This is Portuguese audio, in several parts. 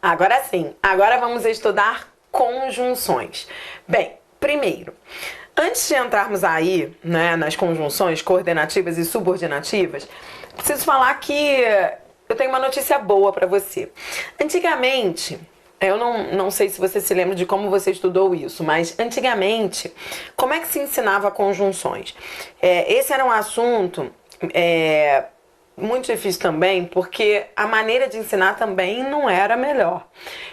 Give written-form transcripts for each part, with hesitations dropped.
Agora sim, agora vamos estudar conjunções. Bem, primeiro, antes de entrarmos aí, né, nas conjunções coordenativas e subordinativas, preciso falar que eu tenho uma notícia boa para você. Antigamente, eu não sei se você se lembra de como você estudou isso, mas antigamente, como é que se ensinava conjunções? Esse era um assunto muito difícil também, porque a maneira de ensinar também não era a melhor.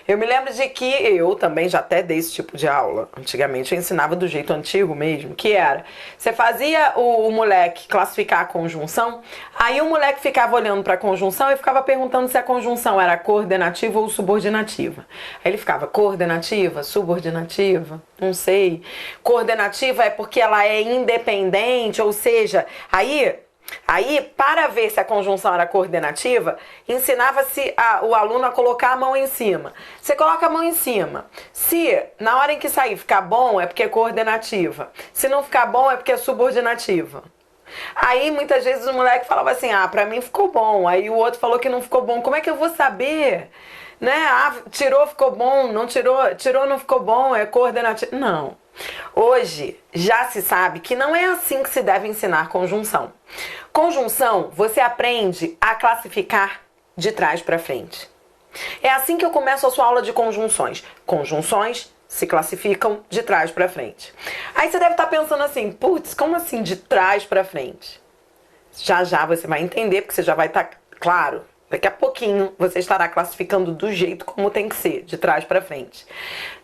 Eu me lembro de que eu também já até dei esse tipo de aula. Antigamente eu ensinava do jeito antigo mesmo, que era, você fazia o moleque classificar a conjunção, aí o moleque ficava olhando para a conjunção e ficava perguntando se a conjunção era coordenativa ou subordinativa. Aí ele ficava, coordenativa, subordinativa, não sei. Coordenativa é porque ela é independente, ou seja, Aí, para ver se a conjunção era coordenativa, ensinava-se o aluno a colocar a mão em cima. Você coloca a mão em cima. Se na hora em que sair ficar bom, é porque é coordenativa. Se não ficar bom, é porque é subordinativa. Aí muitas vezes o moleque falava assim, pra mim ficou bom. Aí o outro falou que não ficou bom. Como é que eu vou saber? Né? Tirou, ficou bom. Não tirou, não ficou bom. É coordenativo. Não. Hoje já se sabe que não é assim que se deve ensinar conjunção. Conjunção, você aprende a classificar de trás para frente. É assim que eu começo a sua aula de conjunções. Conjunções se classificam de trás para frente. Aí você deve estar pensando assim, putz, como assim de trás para frente? Já já você vai entender, porque você já vai estar claro. Daqui a pouquinho você estará classificando do jeito como tem que ser, de trás para frente.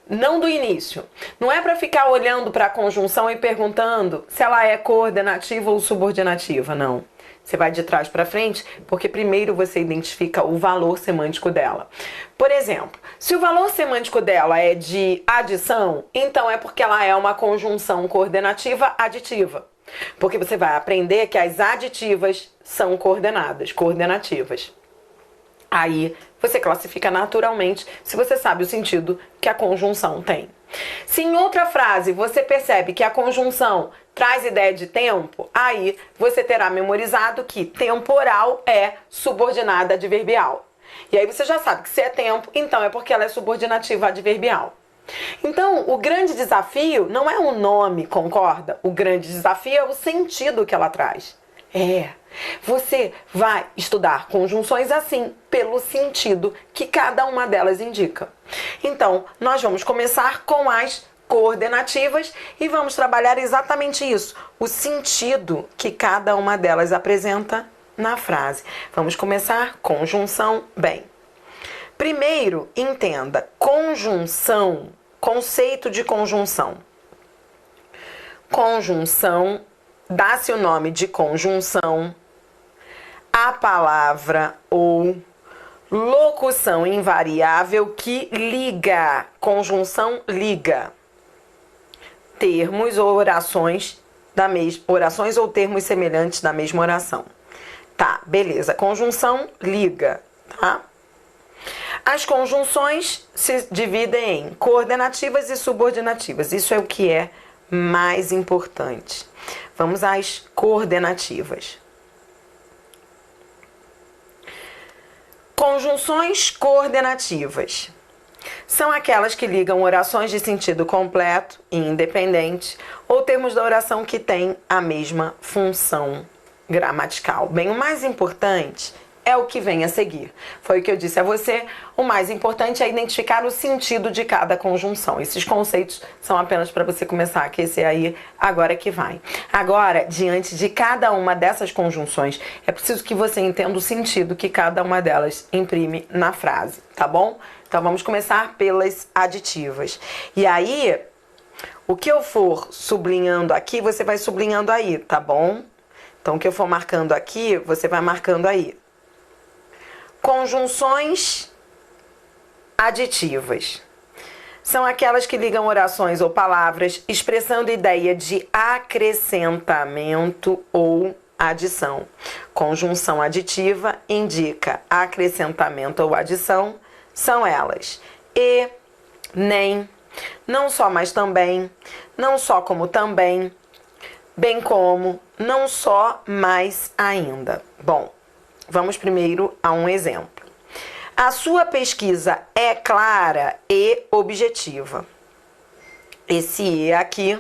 Não do início. Não é para ficar olhando para a conjunção e perguntando se ela é coordenativa ou subordinativa, não. Você vai de trás para frente porque primeiro você identifica o valor semântico dela. Por exemplo, se o valor semântico dela é de adição, então é porque ela é uma conjunção coordenativa aditiva. Porque você vai aprender que as aditivas são coordenativas. Aí você classifica naturalmente se você sabe o sentido que a conjunção tem. Se em outra frase você percebe que a conjunção traz ideia de tempo, aí você terá memorizado que temporal é subordinada adverbial. E aí você já sabe que se é tempo, então é porque ela é subordinativa adverbial. Então, o grande desafio não é o nome, concorda? O grande desafio é o sentido que ela traz. Você vai estudar conjunções assim, pelo sentido que cada uma delas indica. Então, nós vamos começar com as coordenativas e vamos trabalhar exatamente isso, o sentido que cada uma delas apresenta na frase. Vamos começar conjunção, bem. Primeiro, entenda, conjunção, conceito de conjunção. Conjunção, dá-se o nome de conjunção a palavra ou locução invariável que liga, conjunção liga, termos ou orações orações ou termos semelhantes da mesma oração. Tá, beleza, conjunção liga, tá? As conjunções se dividem em coordenativas e subordinativas. Isso é o que é mais importante. Vamos às coordenativas. Conjunções coordenativas são aquelas que ligam orações de sentido completo e independente ou termos da oração que têm a mesma função gramatical. Bem, o mais importante é o que vem a seguir. Foi o que eu disse a você, o mais importante é identificar o sentido de cada conjunção. Esses conceitos são apenas para você começar a aquecer aí, agora que vai. Agora, diante de cada uma dessas conjunções, é preciso que você entenda o sentido que cada uma delas imprime na frase, tá bom? Então vamos começar pelas aditivas. E aí, o que eu for sublinhando aqui, você vai sublinhando aí, tá bom? Então o que eu for marcando aqui, você vai marcando aí. Conjunções aditivas são aquelas que ligam orações ou palavras expressando ideia de acrescentamento ou adição. Conjunção aditiva indica acrescentamento ou adição, são elas e, nem, não só, mas também, não só como também, bem como, não só, mas ainda. Bom, vamos primeiro a um exemplo. A sua pesquisa é clara e objetiva. Esse E aqui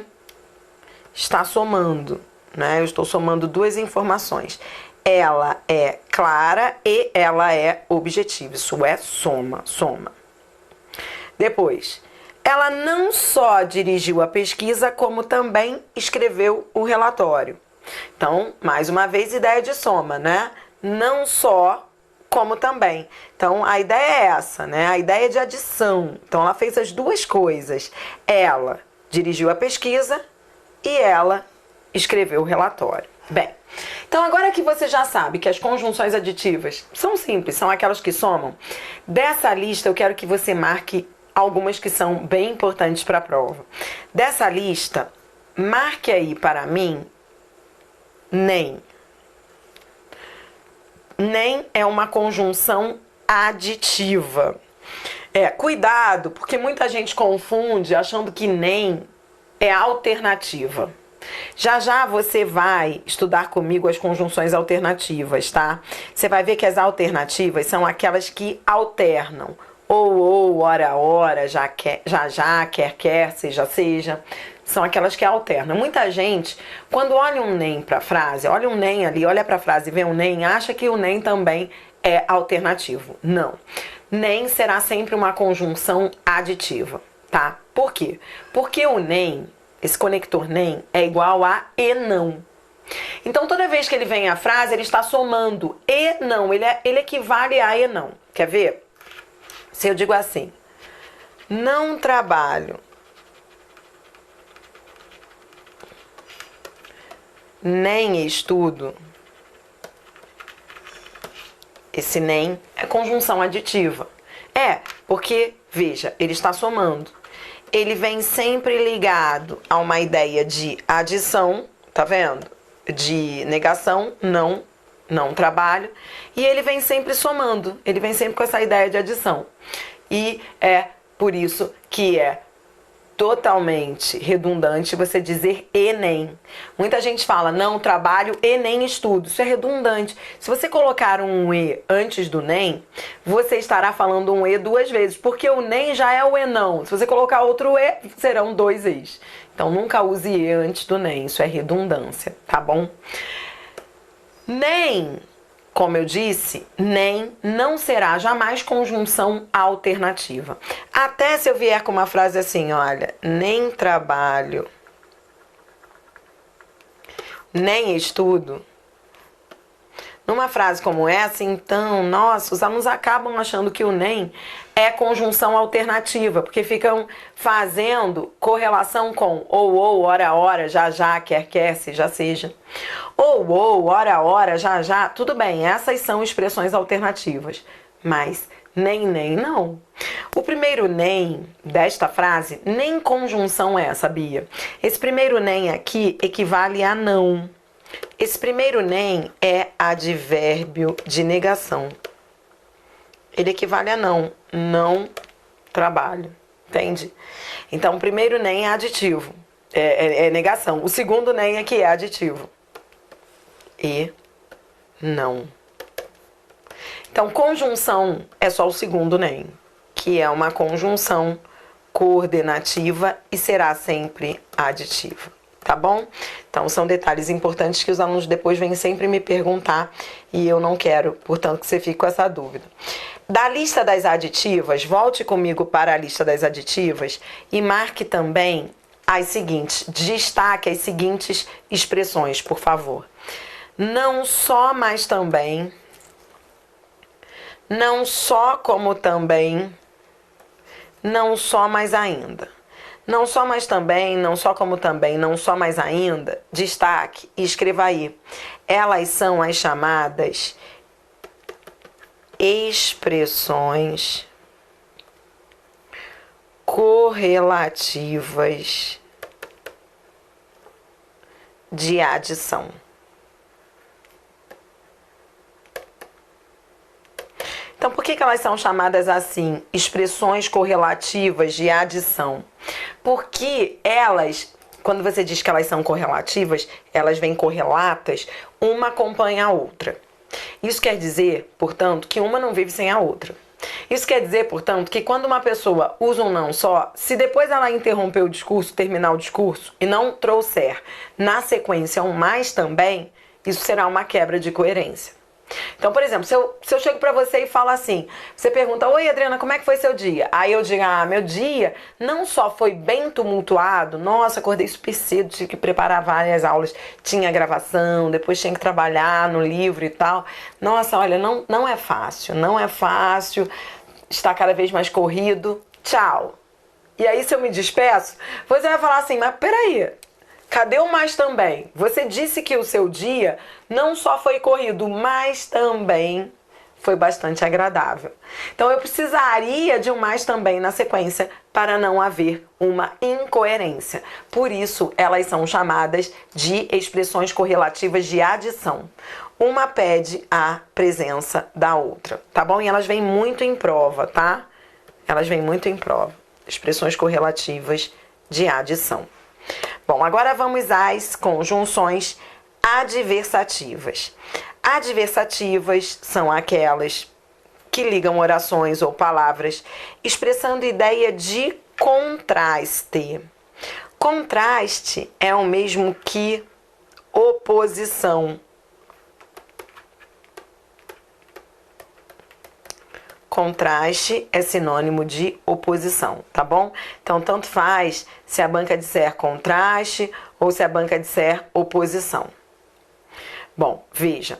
está somando, né? Eu estou somando duas informações. Ela é clara e ela é objetiva. Isso é soma. Depois, ela não só dirigiu a pesquisa, como também escreveu o relatório. Então, mais uma vez, ideia de soma, né? Não só, como também. Então, a ideia é essa, né? A ideia de adição. Então, ela fez as duas coisas. Ela dirigiu a pesquisa e ela escreveu o relatório. Bem, então agora que você já sabe que as conjunções aditivas são simples, são aquelas que somam, dessa lista eu quero que você marque algumas que são bem importantes para a prova. Dessa lista, marque aí para mim nem. Nem é uma conjunção aditiva. Cuidado, porque muita gente confunde achando que nem é alternativa. Já já você vai estudar comigo as conjunções alternativas, tá? Você vai ver que as alternativas são aquelas que alternam. Ou, ora, já, quer, seja. São aquelas que alternam. Muita gente, quando olha um nem para a frase, olha um nem ali, olha para a frase e vê um nem, acha que o nem também é alternativo. Não. Nem será sempre uma conjunção aditiva, tá? Por quê? Porque o nem, esse conector nem, é igual a e não. Então, toda vez que ele vem à frase, ele está somando e não. Ele equivale a e não. Quer ver? Se eu digo assim, não trabalho nem estudo, esse nem é conjunção aditiva. Porque, veja, ele está somando. Ele vem sempre ligado a uma ideia de adição, tá vendo? De negação, não trabalho. E ele vem sempre somando, ele vem sempre com essa ideia de adição. E é por isso que é totalmente redundante você dizer e nem. Muita gente fala, não trabalho e nem estudo. Isso é redundante. Se você colocar um e antes do nem, você estará falando um e duas vezes, porque o nem já é o e não. Se você colocar outro e, serão dois e's. Então nunca use e antes do nem, isso é redundância, tá bom? Nem, como eu disse, nem não será jamais conjunção alternativa. Até se eu vier com uma frase assim, olha, nem trabalho, nem estudo. Numa frase como essa, então, nossa, os alunos acabam achando que o nem é conjunção alternativa, porque ficam fazendo correlação com ou, ora, já, quer, seja. Ou, ora, já, tudo bem, essas são expressões alternativas, mas nem, não. O primeiro nem desta frase, nem conjunção é, sabia? Esse primeiro nem aqui equivale a não. Esse primeiro nem é advérbio de negação. Ele equivale a não trabalho, entende? Então, o primeiro nem é aditivo, é negação. O segundo nem aqui é aditivo. E não. Então, conjunção é só o segundo nem, que é uma conjunção coordenativa e será sempre aditiva. Tá bom? Então, são detalhes importantes que os alunos depois vêm sempre me perguntar e eu não quero, portanto, que você fique com essa dúvida. Da lista das aditivas, volte comigo para a lista das aditivas e marque também as seguintes, destaque as seguintes expressões, por favor. Não só, mas também, não só como também, não só, mas ainda. Não só, mas também, não só como também, não só, mas ainda, destaque e escreva aí. Elas são as chamadas expressões correlativas de adição. Então, por que elas são chamadas assim, expressões correlativas de adição? Porque elas, quando você diz que elas são correlativas, elas vêm correlatas, uma acompanha a outra. Isso quer dizer, portanto, que uma não vive sem a outra. Isso quer dizer, portanto, que quando uma pessoa usa um não só, se depois ela interromper o discurso, terminar o discurso e não trouxer na sequência um mais também, isso será uma quebra de coerência. Então, por exemplo, se eu chego pra você e falo assim, você pergunta, oi Adriana, como é que foi seu dia? Aí eu digo, meu dia não só foi bem tumultuado, nossa, acordei super cedo, tive que preparar várias aulas, tinha gravação, depois tinha que trabalhar no livro e tal. Nossa, olha, não é fácil, está cada vez mais corrido, tchau. E aí se eu me despeço, você vai falar assim, mas peraí, cadê o mais também? Você disse que o seu dia não só foi corrido, mas também foi bastante agradável. Então eu precisaria de um mais também na sequência para não haver uma incoerência. Por isso, elas são chamadas de expressões correlativas de adição. Uma pede a presença da outra, tá bom? E elas vêm muito em prova, tá? Elas vêm muito em prova. Expressões correlativas de adição. Bom, agora vamos às conjunções adversativas. Adversativas são aquelas que ligam orações ou palavras expressando ideia de contraste. Contraste é o mesmo que oposição. Contraste é sinônimo de oposição, tá bom? Então, tanto faz se a banca disser contraste ou se a banca disser oposição. Bom, veja.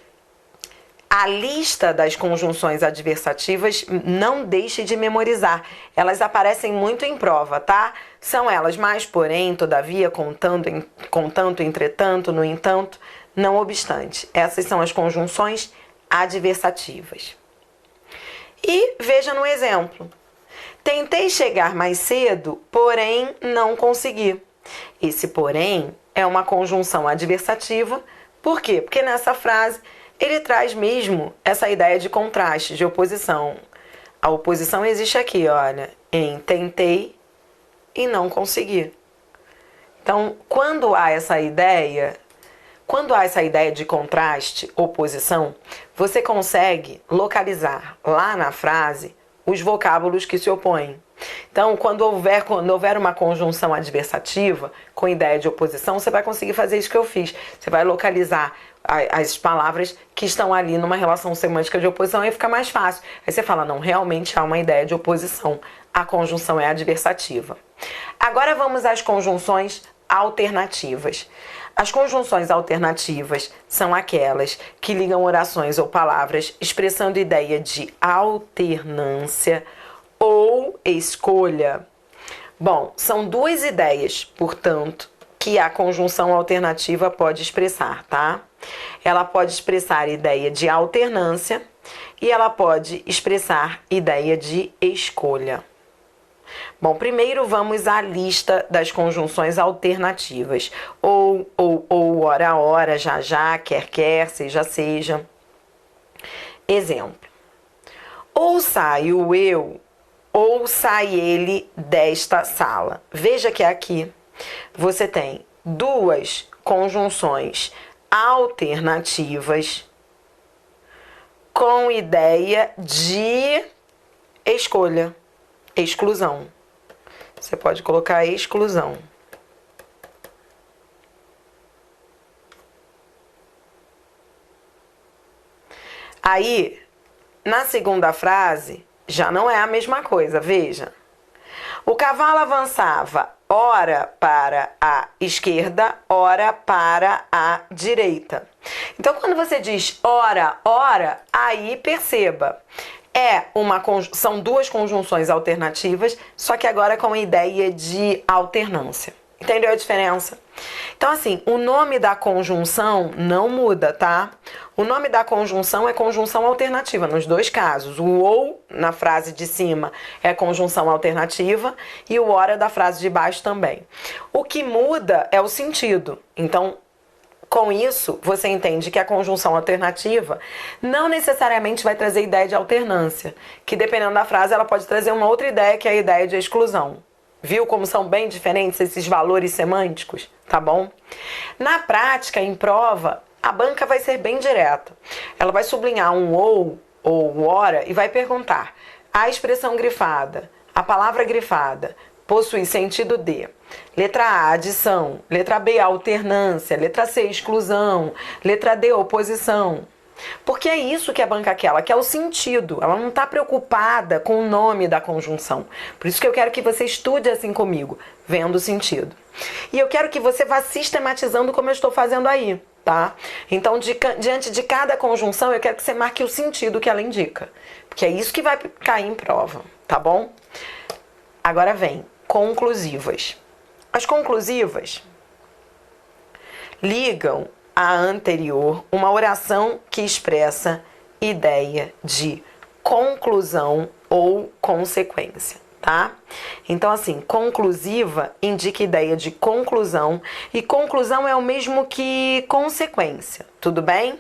A lista das conjunções adversativas não deixe de memorizar. Elas aparecem muito em prova, tá? São elas mais, porém, todavia, contanto, entretanto, no entanto, não obstante. Essas são as conjunções adversativas. E veja no exemplo. Tentei chegar mais cedo, porém não consegui. Esse porém é uma conjunção adversativa. Por quê? Porque nessa frase ele traz mesmo essa ideia de contraste, de oposição. A oposição existe aqui, olha, em tentei e não consegui. Então, quando há essa ideia de contraste, oposição, você consegue localizar lá na frase os vocábulos que se opõem. Então, quando houver uma conjunção adversativa com ideia de oposição, você vai conseguir fazer isso que eu fiz. Você vai localizar as palavras que estão ali numa relação semântica de oposição e fica mais fácil. Aí você fala, não, realmente há uma ideia de oposição. A conjunção é adversativa. Agora vamos às conjunções alternativas. As conjunções alternativas são aquelas que ligam orações ou palavras expressando ideia de alternância ou escolha. Bom, são duas ideias, portanto, que a conjunção alternativa pode expressar, tá? Ela pode expressar ideia de alternância e ela pode expressar ideia de escolha. Bom, primeiro vamos à lista das conjunções alternativas. Ou, ora, ora, já, já, quer, quer, seja, seja. Exemplo. Ou saio eu, ou sai ele desta sala. Veja que aqui você tem duas conjunções alternativas com ideia de escolha. Exclusão. Você pode colocar exclusão. Aí, na segunda frase, já não é a mesma coisa, veja. O cavalo avançava ora para a esquerda, ora para a direita. Então, quando você diz ora, ora, aí perceba. São duas conjunções alternativas, só que agora com a ideia de alternância. Entendeu a diferença? Então, assim, o nome da conjunção não muda, tá? O nome da conjunção é conjunção alternativa, nos dois casos. O ou, na frase de cima, é conjunção alternativa e o ora da frase de baixo também. O que muda é o sentido. Então, com isso, você entende que a conjunção alternativa não necessariamente vai trazer ideia de alternância, que dependendo da frase ela pode trazer uma outra ideia, que é a ideia de exclusão. Viu como são bem diferentes esses valores semânticos? Tá bom? Na prática, em prova, a banca vai ser bem direta. Ela vai sublinhar um ou ora e vai perguntar: A expressão grifada, a palavra grifada, possui sentido de letra A, adição, letra B, alternância, letra C, exclusão, letra D, oposição. Porque é isso que a banca quer, ela quer o sentido, ela não está preocupada com o nome da conjunção. Por isso que eu quero que você estude assim comigo, vendo o sentido. E eu quero que você vá sistematizando como eu estou fazendo aí, tá? Então, diante de cada conjunção, eu quero que você marque o sentido que ela indica. Porque é isso que vai cair em prova, tá bom? Agora vem, conclusivas. As conclusivas ligam à anterior uma oração que expressa ideia de conclusão ou consequência, tá? Então, assim, conclusiva indica ideia de conclusão e conclusão é o mesmo que consequência, tudo bem?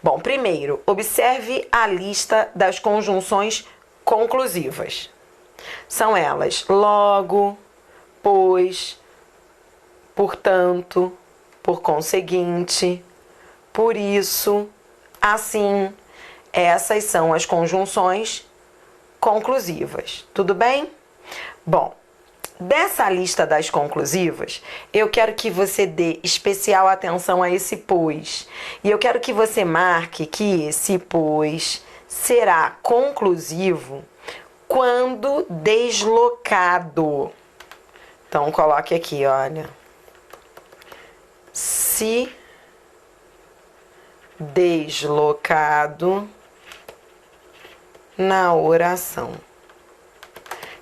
Bom, primeiro, observe a lista das conjunções conclusivas. São elas logo, pois, portanto, por conseguinte, por isso, assim. Essas são as conjunções conclusivas. Tudo bem? Bom, dessa lista das conclusivas, eu quero que você dê especial atenção a esse pois. E eu quero que você marque que esse pois será conclusivo quando deslocado. Então, coloque aqui, olha. Se deslocado na oração.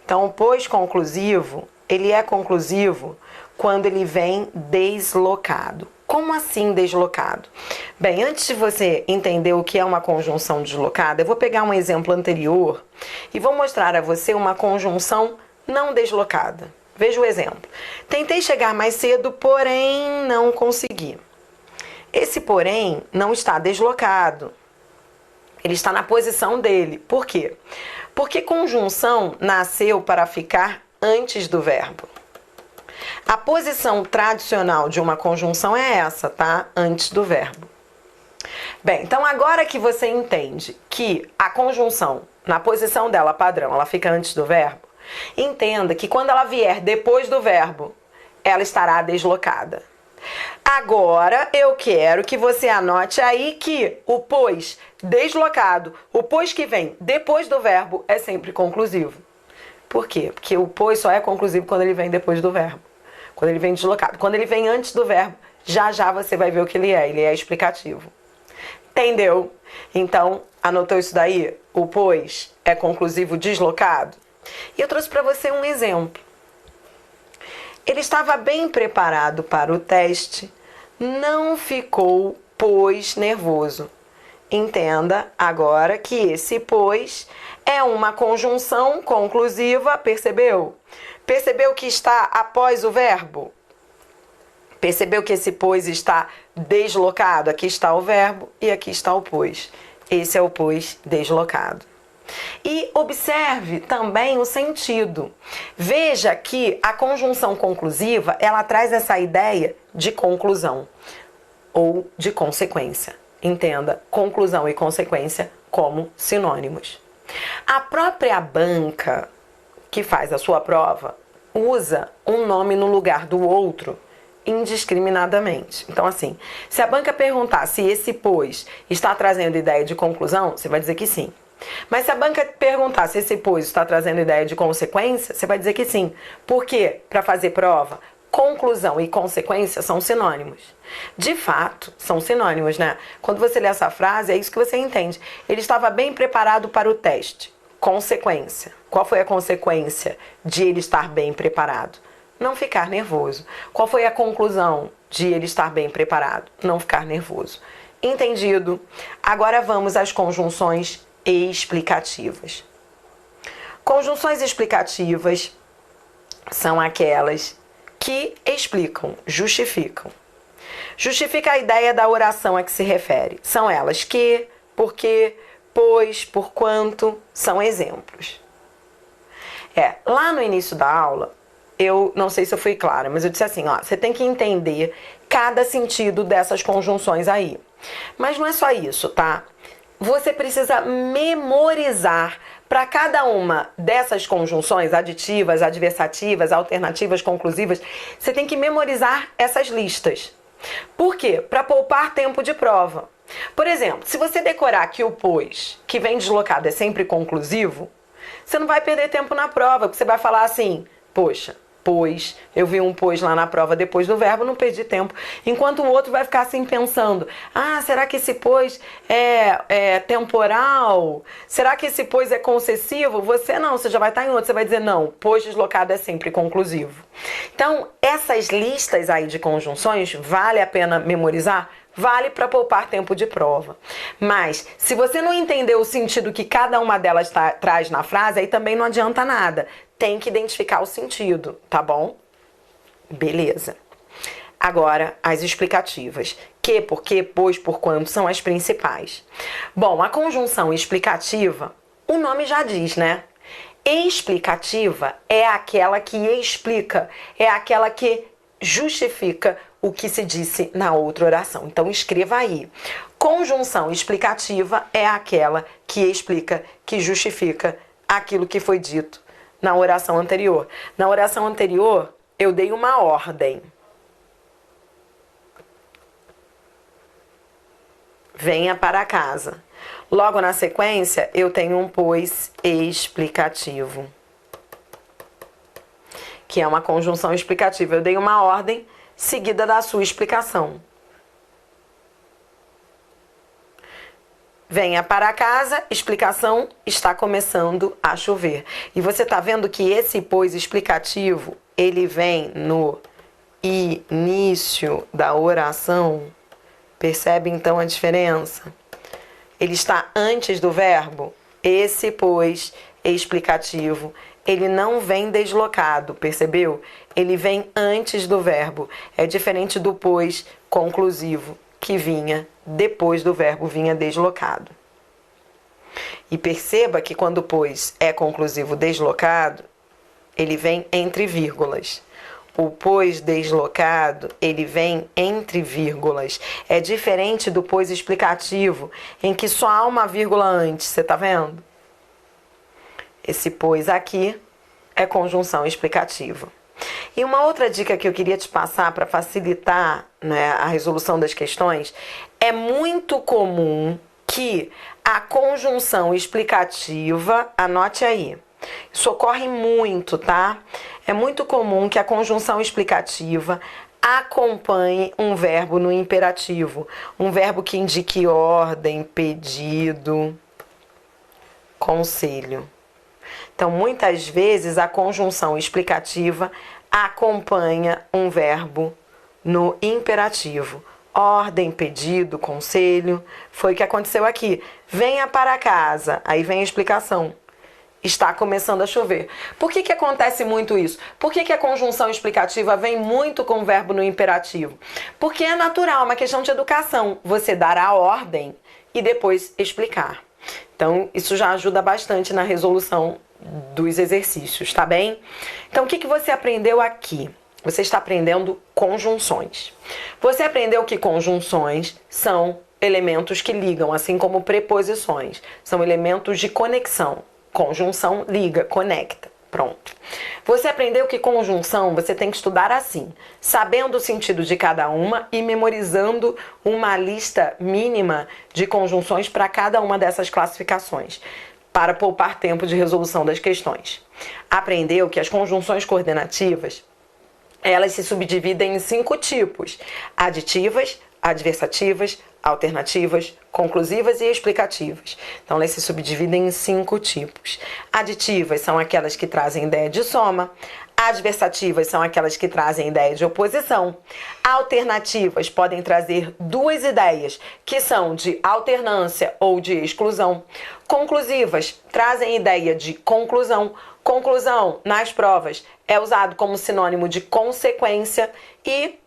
Então, o pois conclusivo, ele é conclusivo quando ele vem deslocado. Como assim deslocado? Bem, antes de você entender o que é uma conjunção deslocada, eu vou pegar um exemplo anterior e vou mostrar a você uma conjunção não deslocada. Veja o exemplo. Tentei chegar mais cedo, porém não consegui. Esse porém não está deslocado. Ele está na posição dele. Por quê? Porque conjunção nasceu para ficar antes do verbo. A posição tradicional de uma conjunção é essa, tá? Antes do verbo. Bem, então agora que você entende que a conjunção, na posição dela padrão, ela fica antes do verbo, entenda que quando ela vier depois do verbo, ela estará deslocada. Agora eu quero que você anote aí que o pois deslocado, o pois que vem depois do verbo é sempre conclusivo. Por quê? Porque o pois só é conclusivo quando ele vem depois do verbo. Quando ele vem deslocado. Quando ele vem antes do verbo, já já você vai ver o que ele é explicativo. Entendeu? Então, anotou isso daí? O pois é conclusivo deslocado? E eu trouxe para você um exemplo. Ele estava bem preparado para o teste, não ficou, pois, nervoso. Entenda agora que esse pois é uma conjunção conclusiva, percebeu? Percebeu que está após o verbo? Percebeu que esse pois está deslocado? Aqui está o verbo e aqui está o pois. Esse é o pois deslocado. E observe também o sentido. Veja que a conjunção conclusiva, ela traz essa ideia de conclusão ou de consequência. Entenda, conclusão e consequência como sinônimos. A própria banca que faz a sua prova usa um nome no lugar do outro indiscriminadamente. Então, assim, se a banca perguntar se esse pois está trazendo ideia de conclusão, você vai dizer que sim. Mas se a banca perguntar se esse pois está trazendo ideia de consequência, você vai dizer que sim. Por quê? Para fazer prova, conclusão e consequência são sinônimos. De fato, são sinônimos, né? Quando você lê essa frase, é isso que você entende. Ele estava bem preparado para o teste. Consequência. Qual foi a consequência de ele estar bem preparado? Não ficar nervoso. Qual foi a conclusão de ele estar bem preparado? Não ficar nervoso. Entendido? Agora vamos às conjunções explicativas. Conjunções explicativas são aquelas que explicam, justificam. Justifica a ideia da oração a que se refere. São elas que, porque, pois, porquanto, são exemplos. Lá no início da aula, eu não sei se eu fui clara, mas eu disse assim, ó, você tem que entender cada sentido dessas conjunções aí. Mas não é só isso, tá? Você precisa memorizar Para cada uma dessas conjunções, aditivas, adversativas, alternativas, conclusivas, você tem que memorizar essas listas. Por quê? Para poupar tempo de prova. Por exemplo, se você decorar que o pois, que vem deslocado, é sempre conclusivo, você não vai perder tempo na prova, porque você vai falar assim, poxa, pois, eu vi um pois lá na prova depois do verbo, não perdi tempo. Enquanto o outro vai ficar assim pensando, ah, será que esse pois é temporal? Será que esse pois é concessivo? Você não, você já vai estar em outro, você vai dizer não, pois deslocado é sempre conclusivo. Então, essas listas aí de conjunções, vale a pena memorizar? Vale para poupar tempo de prova. Mas, se você não entender o sentido que cada uma delas traz na frase, aí também não adianta nada. Tem que identificar o sentido, tá bom? Beleza. Agora, as explicativas. Que, por que, pois, por quanto são as principais. Bom, a conjunção explicativa, o nome já diz, né? Explicativa é aquela que explica, é aquela que justifica o que se disse na outra oração. Então, escreva aí. Conjunção explicativa é aquela que explica, que justifica aquilo que foi dito na oração anterior. Na oração anterior, eu dei uma ordem. Venha para casa. Logo na sequência, eu tenho um pois explicativo, que é uma conjunção explicativa. Eu dei uma ordem seguida da sua explicação. Venha para casa, explicação, está começando a chover. E você está vendo que esse pois explicativo, ele vem no início da oração. Percebe então a diferença? Ele está antes do verbo. Esse pois explicativo, ele não vem deslocado, percebeu? Ele vem antes do verbo. É diferente do pois conclusivo, que vinha depois do verbo, vinha deslocado. E perceba que quando o pois é conclusivo deslocado, ele vem entre vírgulas. O pois deslocado, ele vem entre vírgulas. É diferente do pois explicativo, em que só há uma vírgula antes, você tá vendo? Esse pois aqui é conjunção explicativa. E uma outra dica que eu queria te passar para facilitar, né, a resolução das questões, é muito comum que a conjunção explicativa, anote aí, isso ocorre muito, tá? É muito comum que a conjunção explicativa acompanhe um verbo no imperativo, um verbo que indique ordem, pedido, conselho. Então, muitas vezes, a conjunção explicativa acompanha um verbo no imperativo. Ordem, pedido, conselho. Foi o que aconteceu aqui. Venha para casa. Aí vem a explicação. Está começando a chover. Por que acontece muito isso? Por que a conjunção explicativa vem muito com o verbo no imperativo? Porque é natural, uma questão de educação. Você dar a ordem e depois explicar. Então, isso já ajuda bastante na resolução dos exercícios, tá bem? Então, o que você aprendeu aqui? Você está aprendendo conjunções. Você aprendeu que conjunções são elementos que ligam, assim como preposições. São elementos de conexão. Conjunção liga, conecta. Pronto. Você aprendeu que conjunção você tem que estudar assim, sabendo o sentido de cada uma e memorizando uma lista mínima de conjunções para cada uma dessas classificações, para poupar tempo de resolução das questões. Aprendeu que as conjunções coordenativas, elas se subdividem em 5 tipos: aditivas, adversativas, alternativas, conclusivas e explicativas. Então, elas se subdividem em 5 tipos. Aditivas são aquelas que trazem ideia de soma. Adversativas são aquelas que trazem ideia de oposição. Alternativas podem trazer 2 ideias, que são de alternância ou de exclusão. Conclusivas trazem ideia de conclusão. Conclusão, nas provas, é usado como sinônimo de consequência. E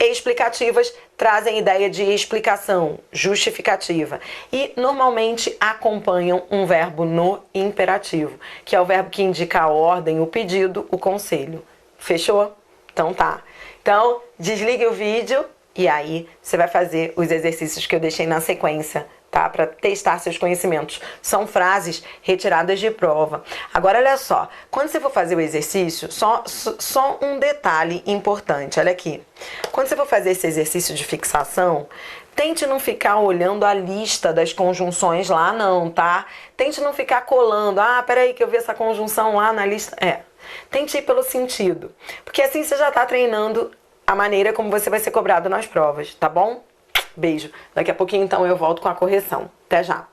explicativas trazem ideia de explicação, justificativa. E normalmente acompanham um verbo no imperativo, que é o verbo que indica a ordem, o pedido, o conselho. Fechou? Então tá. Então, desligue o vídeo e aí você vai fazer os exercícios que eu deixei na sequência tá? Para testar seus conhecimentos. São frases retiradas de prova. Agora, olha só, quando você for fazer o exercício, só um detalhe importante, olha aqui. Quando você for fazer esse exercício de fixação, tente não ficar olhando a lista das conjunções lá, não, tá? Tente não ficar colando. Ah, peraí que eu vi essa conjunção lá na lista. Tente ir pelo sentido. Porque assim você já tá treinando a maneira como você vai ser cobrado nas provas, tá bom? Beijo. Daqui a pouquinho, então, eu volto com a correção. Até já.